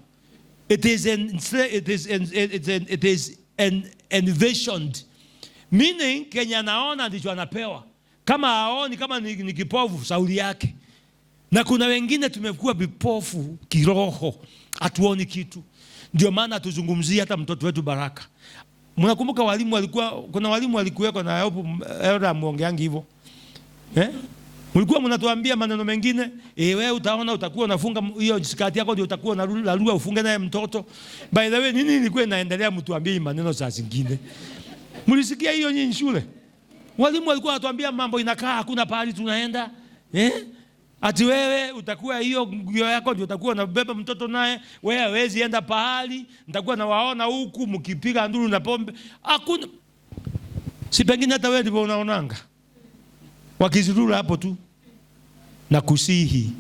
It is envisioned. Meaning Kenya anaona ndicho anapewa. Kama haoni, kama ni kipofu, sauli yake. Na kuna wengine tumekuwa vipofu kiroho, hatuoni kitu. Ndio maana tuzungumzie hata mtoto wetu Baraka. Mnakumbuka kuna walimu walikuweko na hapo era muongeangi hivyo. Mlikuwa mnatuambia maneno mengine, wewe utaona utakuwa unafunga hiyo skati yako ndio utakuwa unarudi ufunge naye mtoto. By the way, nini ilikuwa inaendelea mtuambie maneno saa zingine? Mlisikia hiyo nyinyi shule? Walimu walikuwa wanatuambia mambo inakaa hakuna pahali tunaenda. Ati wewe utakuwa hiyo nguo yako ndio utakuwa unabeba mtoto naye, wewe hawezi enda pahali, nitakuwa nawaona huku mkipiga nduru na pombe. Hakuna. Si pengine hata wewe ndivyo unaonanga. Wakizurura hapo tu. Na kusihi.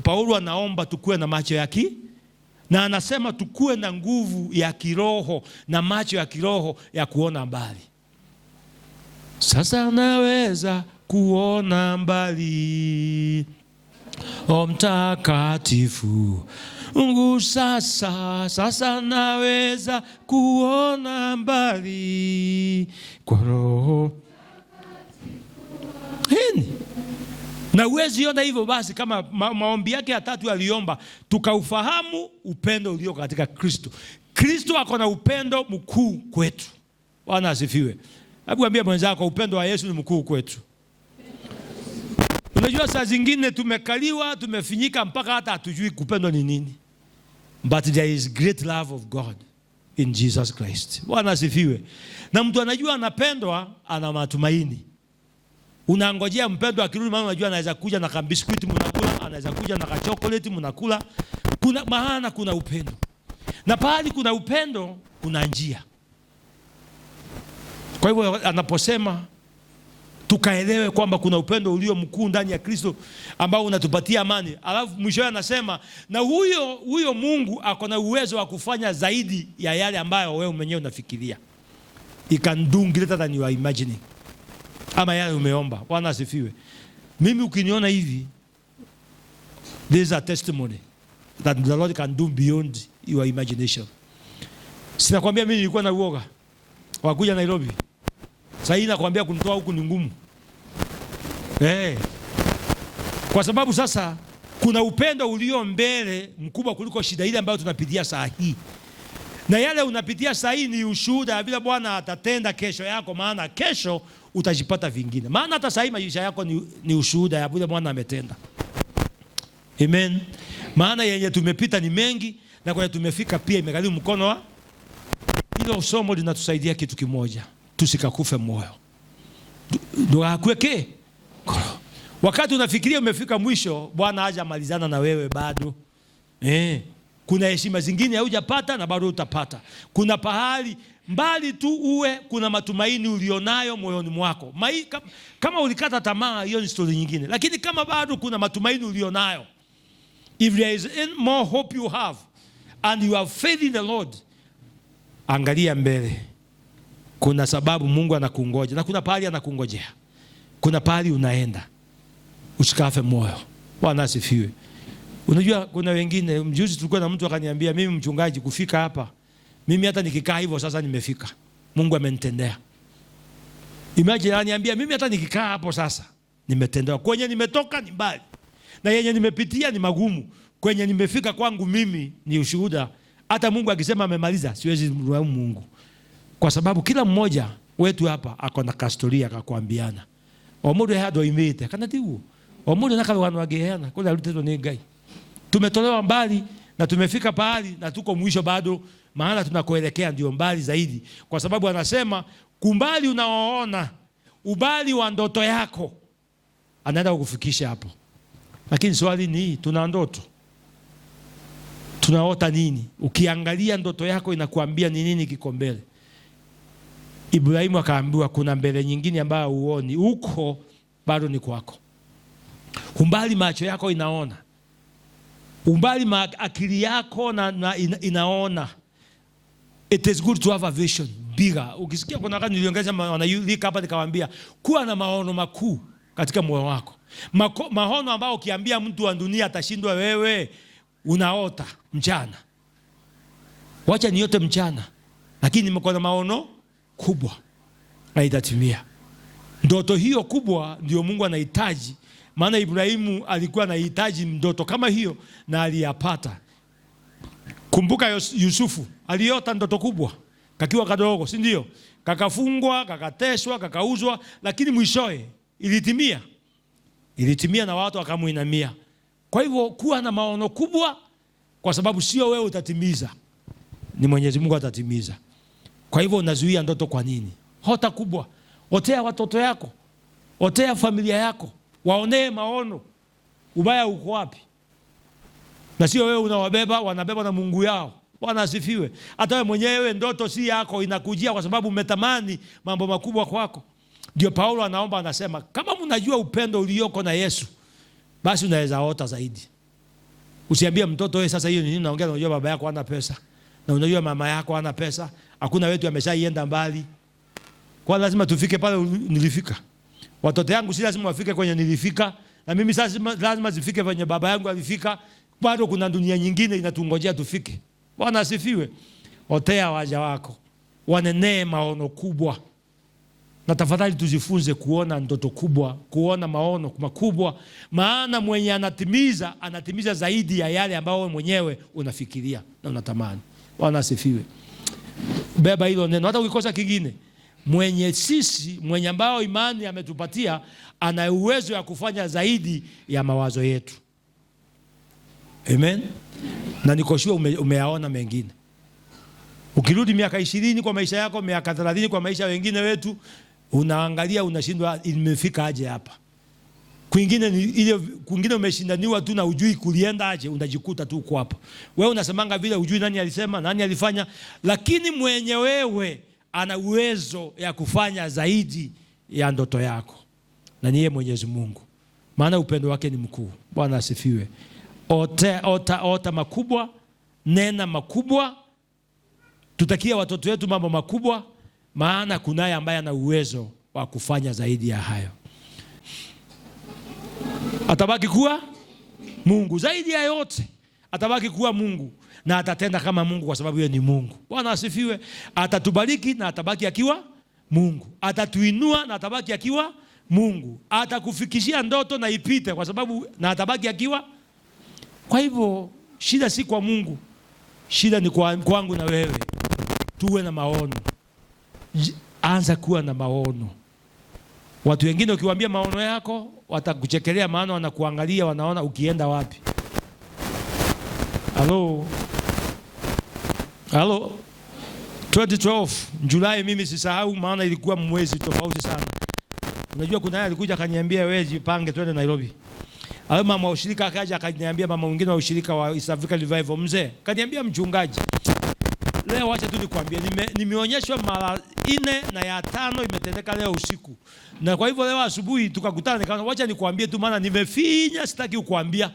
Paulo anaomba tukue na macho ya na anasema tukue na nguvu ya kiroho na macho ya kiroho ya kuona mbali. Sasa naweza kuona mbali, O Mtakatifu Mungu, sasa naweza kuona mbali kwa roho. Na uwezi ona hivyo basi kama maombi yake ya 3 aliomba, tukaufahamu upendo ulio katika Kristo. Kristo ako na upendo mkuu kwetu. Bwana asifiwe. Hebu ambia mwenzako upendo wa Yesu ni mkuu kwetu. Unajua saa zingine tumekaliwa, tumefinyika mpaka hata hatujui kupendwa ni nini. But there is great love of God in Jesus Christ. Bwana asifiwe. Na mtu anajua anapendwa, ana matumaini. Unangojea mpendwa akirudi, maana unajua anaweza kuja na biskuiti mnakula, anaweza kuja na chocolate mnakula. Maana kuna upendo. Na pahali kuna upendo, kuna njia. Kwa hivyo anaposema tukaelewe kwamba kuna upendo ulio mkuu ndani ya Kristo ambao unatupatia amani. Alafu mwisho anasema na huyo Mungu ako na uwezo wa kufanya zaidi ya yale ambayo wewe mwenyewe unafikiria. He can do greater than you are imagining. Ama yale umeomba. Bwana asifiwe. Mimi ukiniona hivi, there is a testimony that the Lord can do beyond your imagination. Sinakwambia mimi nilikuwa na uoga wakuja Nairobi. Sasa hii nakwambia kunitoa huku ni ngumu. Kwa sababu sasa kuna upendo ulio mbele mkubwa kuliko shida ile ambayo tunapitia saa hii. Na yale unapitia saa hii ni ushuhuda vile Bwana atatenda kesho yako, maana kesho utajipata vingine. Maana hata saa hii maisha yako ni ushuhuda ya vile Bwana ametenda. Amen. Maana yenye tumepita ni mengi na kwa tumefika pia imegharimu mkono wa. Hilo somo linatusaidia kitu kimoja. Tusikakufe moyo. Ndoakweke. Wakati unafikiria umefika mwisho, Bwana haja malizana na wewe bado. Kuna heshima zingine hujapata na bado utapata. Kuna pahali mbali tu uwe kuna matumaini ulionayo moyoni mwako. Kama ulikata tamaa, hiyo ni story nyingine. Lakini kama bado kuna matumaini ulionayo, if there is more hope you have and you have faith in the Lord, angalia mbele. Kuna sababu Mungu anakungoja na kuna pahali anakungojea. Kuna pahali unaenda. Usikafe moyo. Bwana asifiwe. Unajua kuna wengine, mjuzi tulikuwa na mtu akaniambia, mimi mchungaji kufika hapa, mimi hata nikikaa hivyo sasa nimefika. Mungu amenitendea. Imagine ananiambia mimi hata nikikaa hapo sasa nimetendewa. Kwenye nimetoka ni mbali. Na yenye nimepitia ni magumu. Kwenye nimefika kwangu mimi ni ushuhuda. Hata Mungu akisema amemaliza, siwezi mlaumu Mungu. Kwa sababu kila mmoja wetu hapa ako na kastoria kakuambiana. Omudu hado imete kana tiu. Omudu nakalo wageana kule aliteto ni gai. Tumetolewa mbali na tumefika pahali na tuko mwisho bado, maana tunakoelekea ndio mbali zaidi. Kwa sababu anasema kumbali unaoona, ubali wa ndoto yako anaenda kukufikisha hapo. Lakini swali ni tuna ndoto. Tunaota nini? Ukiangalia ndoto yako inakuambia ni nini kiko mbele. Ibrahimu akaambiwa kuna mbele nyingine ambayo uoni, huko bado ni kwako. Umbali macho yako inaona. Umbali akili yako inaona. It is good to have a vision bigger. Ukisikia kuna wakati niliongeza wanayulika hapa nikawaambia kuwa na maono makuu katika moyo wako. Maono ambao ukiambia mtu wa dunia atashindwa, wewe unaota mchana. Wacha niote mchana, lakini nimekuwa na maono kubwa na itatimia. Ndoto hiyo kubwa ndio Mungu anahitaji, maana Ibrahimu alikuwa anahitaji ndoto kama hiyo na aliyapata. Kumbuka Yusufu aliota ndoto kubwa kakiwa kadogo, si ndio? Kakafungwa, kakateswa, kakauzwa, lakini mwishowe ilitimia. Ilitimia na watu wakamuinamia. Kwa hivyo kuwa na maono kubwa, kwa sababu sio wewe utatimiza, ni Mwenyezi Mungu atatimiza. Kwa hivyo unazuia ndoto kwa nini? Hota kubwa. Otea watoto yako, otea familia yako, waonee maono. Ubaya uko wapi? Na sio wewe unawabeba, wanabeba na Mungu yao. Bwana asifiwe. Hata wewe mwenyewe ndoto si yako, inakujia kwa sababu umetamani mambo makubwa kwako. Ndio Paulo anaomba, anasema kama mnajua upendo ulioko na Yesu, basi unaweza ota zaidi. Usiambie mtoto wewe sasa hiyo ni nini naongea, unajua baba yako hana pesa na unajua mama yako hana pesa, hakuna wetu ameshaienda mbali. Kwa lazima tufike pale nilifika. Watoto yangu si lazima wafike kwenye nilifika, na mimi sasa lazima zifike kwenye baba yangu alifika. Bado kuna dunia nyingine inatungojea tufike. Bwana asifiwe. Otea waja wako, wanenee maono kubwa. Na tafadhali tujifunze kuona ndoto kubwa, kuona maono makubwa, maana mwenye anatimiza zaidi ya yale ambayo wewe mwenyewe unafikiria na unatamani. Bwana asifiwe. Beba hilo neno, hata ukikosa kingine. Mwenye ambao imani ametupatia ana uwezo ya kufanya zaidi ya mawazo yetu. Amen. Na niko sure umeyaona mengine. Ukirudi miaka 20 kwa maisha yako, miaka 30 kwa maisha wengine wetu, unaangalia unashindwa imefika aje hapa. Kwingine umeshindaniwa tu na ujui kulienda aje, unajikuta tu uko hapa. Wewe unasemanga vile ujui nani alisema, nani alifanya, lakini mwenye wewe ana uwezo ya kufanya zaidi ya ndoto yako. Na niye Mwenyezi Mungu. Maana upendo wake ni mkuu. Bwana asifiwe. Ota makubwa, nena makubwa. Tutakia watoto wetu mambo makubwa, maana kunaye ambaye ana uwezo wa kufanya zaidi ya hayo. Atabaki kuwa Mungu zaidi ya yote. Atabaki kuwa Mungu na atatenda kama Mungu kwa sababu yeye ni Mungu. Bwana asifiwe. Atatubariki na atabaki akiwa Mungu. Atatuinua na atabaki akiwa Mungu. Atakufikishia ndoto na ipite kwa sababu na atabaki akiwa. Kwa hivyo shida si kwa Mungu. Shida ni kwangu na wewe. Tuwe na maono. Anza kuwa na maono. Watu wengine ukiwaambia maono yako watakuchekelea, maana wanakuangalia, wanaona ukienda wapi. Halo 2012 Julai, mimi sisahau, maana ilikuwa mwezi tofauti sana. Unajua kuna yeye alikuja akaniambia wewe jipange twende Nairobi. Mama wa ushirika akaja akaniambia, mama mwingine wa ushirika wa East Africa Revival mzee kaniambia, mchungaji, leo acha tu nikwambie, nimeonyeshwa mara 4 na ya 5 imetendeka leo usiku. Na kwa hivyo leo asubuhi tukakutana, nikaona acha nikwambie tu, maana nimefinya, sitaki kukuambia.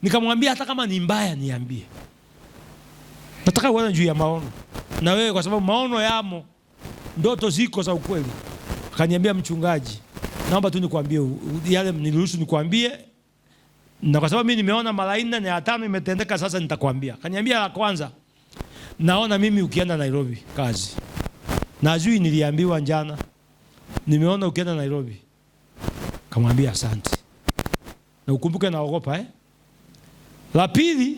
Nikamwambia hata kama ni mbaya niambie. Nataka uone juu ya maono. Na wewe kwa sababu maono yamo, ndoto ziko za ukweli. Akaniambia, mchungaji, naomba tu nikwambie yale niruhusu nikwambie. Na kwa sababu mimi nimeona mara 4 na ya 5 imetendeka, sasa nitakwambia. Akaniambia, la kwanza, naona mimi ukienda Nairobi kazi. Na ajui niliambiwa jana, nimeona ukienda Nairobi. Kamwambia asante. Na ukumbuke naogopa La pili,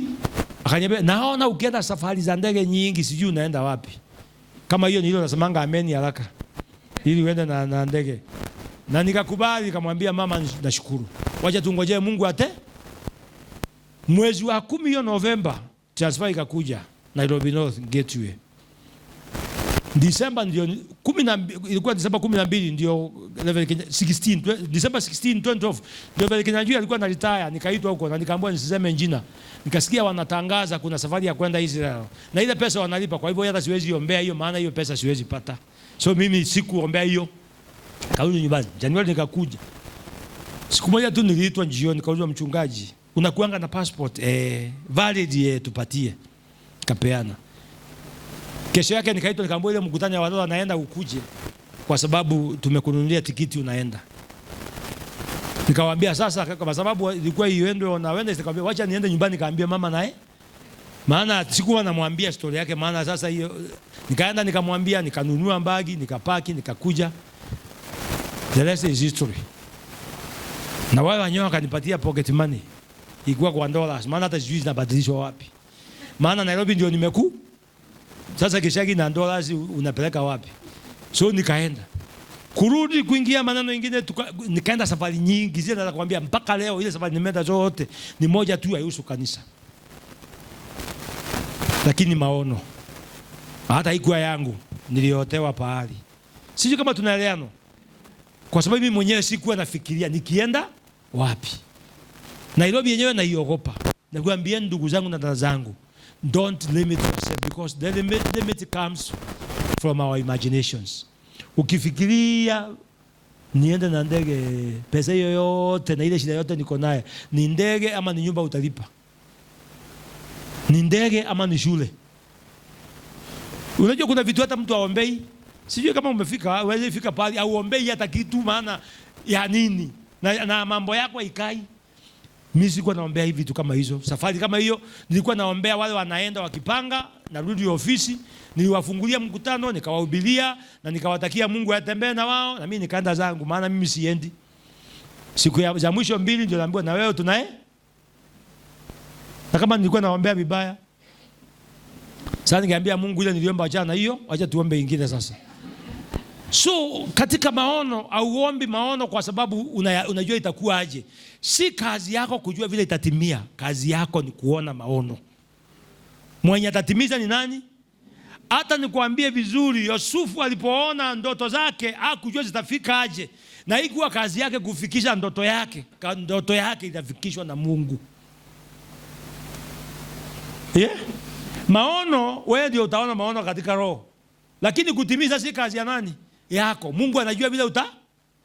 akaniambia, naona ukienda safari za ndege nyingi, sijui unaenda wapi. Kama hiyo nilio nasemanga ameni haraka, ili uende na ndege. Na nikakubali, nikamwambia mama, nashukuru. Wacha tungojee Mungu ate. Mwezi wa 10 hiyo Novemba, transfer ikakuja Nairobi North Gateway. December ndio 12, ilikuwa December 12 ndio level 16, December 16 2012 ndio level kinajua alikuwa na retire. Nikaitwa huko na nikaambiwa nisiseme jina. Nikasikia wanatangaza kuna safari ya kwenda Israel. Na ile pesa wanalipa, kwa hivyo hata siwezi ombea hiyo, maana hiyo pesa siwezi pata. So mimi sikuombea hiyo. Karudi nyumbani. Januari nikakuja. Siku moja tu niliitwa jioni, nikaulizwa, mchungaji, unakuanga na passport? Valid tupatie. Kapeana. Kesho yake nikaitwa, nikaambiwa ile mkutano wa watoto anaenda ukuje, kwa sababu tumekununulia tikiti unaenda. Nikamwambia sasa, kwa sababu ilikuwa iendwe na Wednesday, nikamwambia wacha niende nyumbani nikaambia mama naye. Maana sikuwa namwambia story yake, maana sasa hiyo nikaenda nikamwambia, nikanunua bagi, nikapaki, nikakuja. The rest is history. Na wale wanyoa wakanipatia pocket money. Ilikuwa kwa dollars, maana hata sijui zinabadilishwa wapi. Maana Nairobi ndio nimeku. Sasa kishaki na dollars unapeleka wapi? So nikaenda. Kurudi kuingia maneno mengine, nikaenda safari nyingi. Zile naweza kuambia mpaka leo ile safari nimeenda zote ni moja tu, haihusu kanisa. Lakini maono hata haikuwa yangu, niliotewa pahali. Sijui kama tunaelewana. Kwa sababu mimi mwenyewe sikuwa nafikiria nikienda wapi. Nairobi yenyewe naiogopa. Nakuambia ndugu zangu na dada zangu, don't limit yourself, because the limit comes from our imaginations. Ukifikiria niende na ndege, pesa hiyo yote na ile shida yote niko naye, ni ndege ama ni nyumba utalipa? Ni ndege ama ni shule? Unajua kuna vitu hata mtu aombei. Sijui kama umefika, wewe fika pale au ombei hata kitu, maana ya nini? Na mambo yako ikai. Mimi sikuwa naombea hivi vitu kama hizo. Safari kama hiyo nilikuwa naombea wale wanaenda wakipanga, narudi ofisi, niliwafungulia mkutano, nikawahubiria na nikawatakia Mungu atembee na wao, na mimi nikaenda zangu, maana mimi siendi. Siku ya mwisho 2 ndio naambiwa na wewe tunae. Na kama nilikuwa naombea vibaya, sasa ningeambia Mungu ile niliomba jana hiyo, acha tuombe ingine sasa. So katika maono au ombi maono kwa sababu unajua itakuwa aje. Si kazi yako kujua vile itatimia, kazi yako ni kuona maono. Mwenye atatimiza ni nani? Hata nikwambie vizuri, Yusufu alipoona ndoto zake hakujua zitafika aje. Na haikuwa kazi yake kufikisha ndoto yake. Ndoto yake itafikishwa na Mungu. Yeah? Maono, wewe ndio utaona maono katika roho. Lakini kutimiza si kazi ya nani? Yako. Mungu anajua vile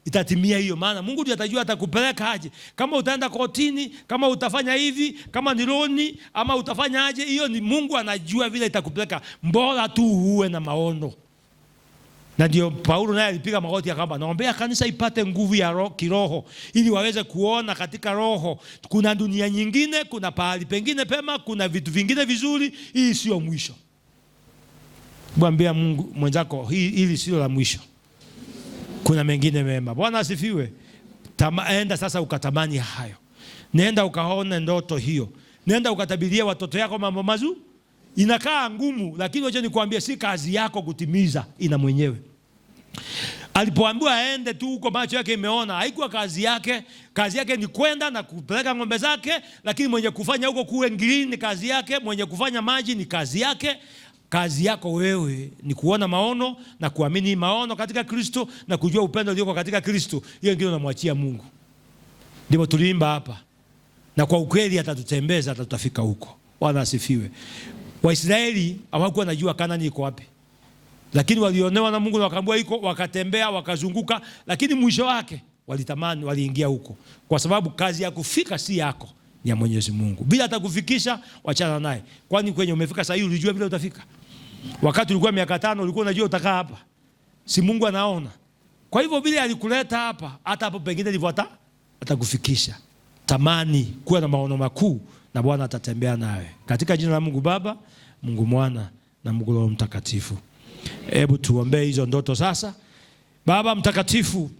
itatimia hiyo, maana Mungu ndiye atajua atakupeleka aje. Kama utaenda kotini, kama utafanya hivi, kama ni loni ama utafanya aje, hiyo ni Mungu anajua vile itakupeleka. Mbona tu uwe na maono. Na ndio Paulo naye alipiga magoti akamba, naombea kanisa ipate nguvu ya kiroho ili waweze kuona katika roho kuna dunia nyingine, kuna pahali pengine pema, kuna vitu vingine vizuri, hii sio mwisho. Mwambie Mungu mwenzako, hili sio la mwisho. Kuna mengine mema. Bwana asifiwe. Enda sasa ukatamani hayo. Nenda ukaone ndoto hiyo. Nenda ukatabiria watoto yako mambo mazuri. Inakaa ngumu, lakini wacha nikwambie si kazi yako kutimiza, ina mwenyewe. Alipoambiwa aende tu huko, macho yake imeona, haikuwa kazi yake. Kazi yake ni kwenda na kupeleka ng'ombe zake, lakini mwenye kufanya huko kuwe ngiri ni kazi yake, mwenye kufanya maji ni kazi yake. Kazi yako wewe ni kuona maono na kuamini maono katika Kristo na kujua upendo ulioko katika Kristo. Hiyo ndio unamwachia Mungu. Ndipo tuliimba hapa. Na kwa ukweli atatutembeza, atatufika huko. Bwana asifiwe. Waisraeli hawakuwa wanajua Kanaani iko wapi. Lakini walionewa na Mungu na wakaambiwa iko, wakatembea, wakazunguka, lakini mwisho wake walitamani, waliingia huko. Kwa sababu kazi ya kufika si yako, ni ya Mwenyezi Mungu. Bila atakufikisha, wachana naye. Kwani kwenye umefika sasa hivi ulijua bila utafika? Wakati ulikuwa miaka 5 ulikuwa unajua utakaa hapa. Si Mungu anaona. Kwa hivyo bila alikuleta hapa, hata hapo pengine ndivyo atakufikisha. Tamani kuwa na maono makuu na Bwana atatembea nawe. Katika jina la Mungu Baba, Mungu Mwana na Mungu Roho Mtakatifu. Hebu tuombee hizo ndoto sasa. Baba mtakatifu,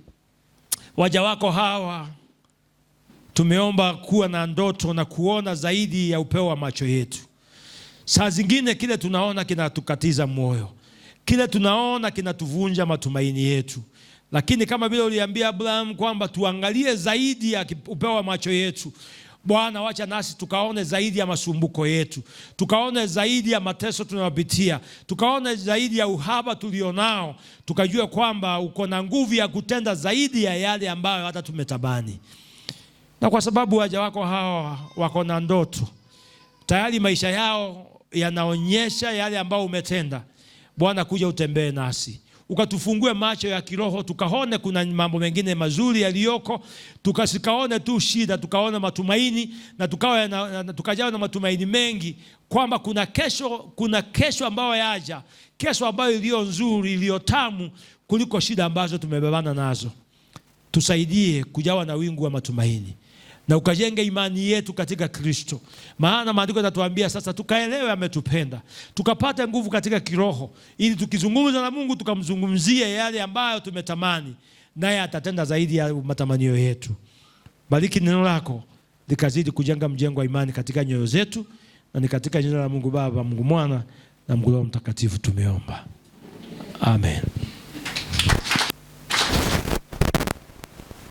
waja wako hawa tumeomba kuwa na ndoto na kuona zaidi ya upeo wa macho yetu. Saa zingine kile tunaona kinatukatiza moyo. Kile tunaona kinatuvunja matumaini yetu. Lakini kama vile uliambia Abraham kwamba tuangalie zaidi ya upeo wa macho yetu, Bwana wacha nasi tukaone zaidi ya masumbuko yetu. Tukaone zaidi ya mateso tunayopitia. Tukaone zaidi ya uhaba tulionao. Tukajua kwamba uko na nguvu ya kutenda zaidi ya yale ambayo hata tumetabani. Na kwa sababu waja wako hawa wako na ndoto, tayari maisha yao yanaonyesha yale ambayo umetenda. Bwana kuja utembee nasi. ukatufungue macho ya kiroho, tukaone kuna mambo mengine mazuri yaliyoko, tukasikaone tu shida, tukaona matumaini, na tukajawa na matumaini mengi kwamba kuna kesho ambayo yaja, kesho ambayo iliyo nzuri, iliyo tamu kuliko shida ambazo tumebebana nazo. Tusaidie kujawa na wingu wa matumaini, na ukajenge imani yetu katika Kristo. Maana maandiko yanatuambia sasa tukaelewe ametupenda, tukapata nguvu katika kiroho, ili tukizungumza na Mungu tukamzungumzie yale ambayo tumetamani, naye atatenda zaidi ya matamanio yetu. Bariki neno lako likazidi kujenga mjengo wa imani katika nyoyo zetu, na ni katika jina la Mungu Baba, Mungu Mwana na Mungu Roho Mtakatifu tumeomba. Amen.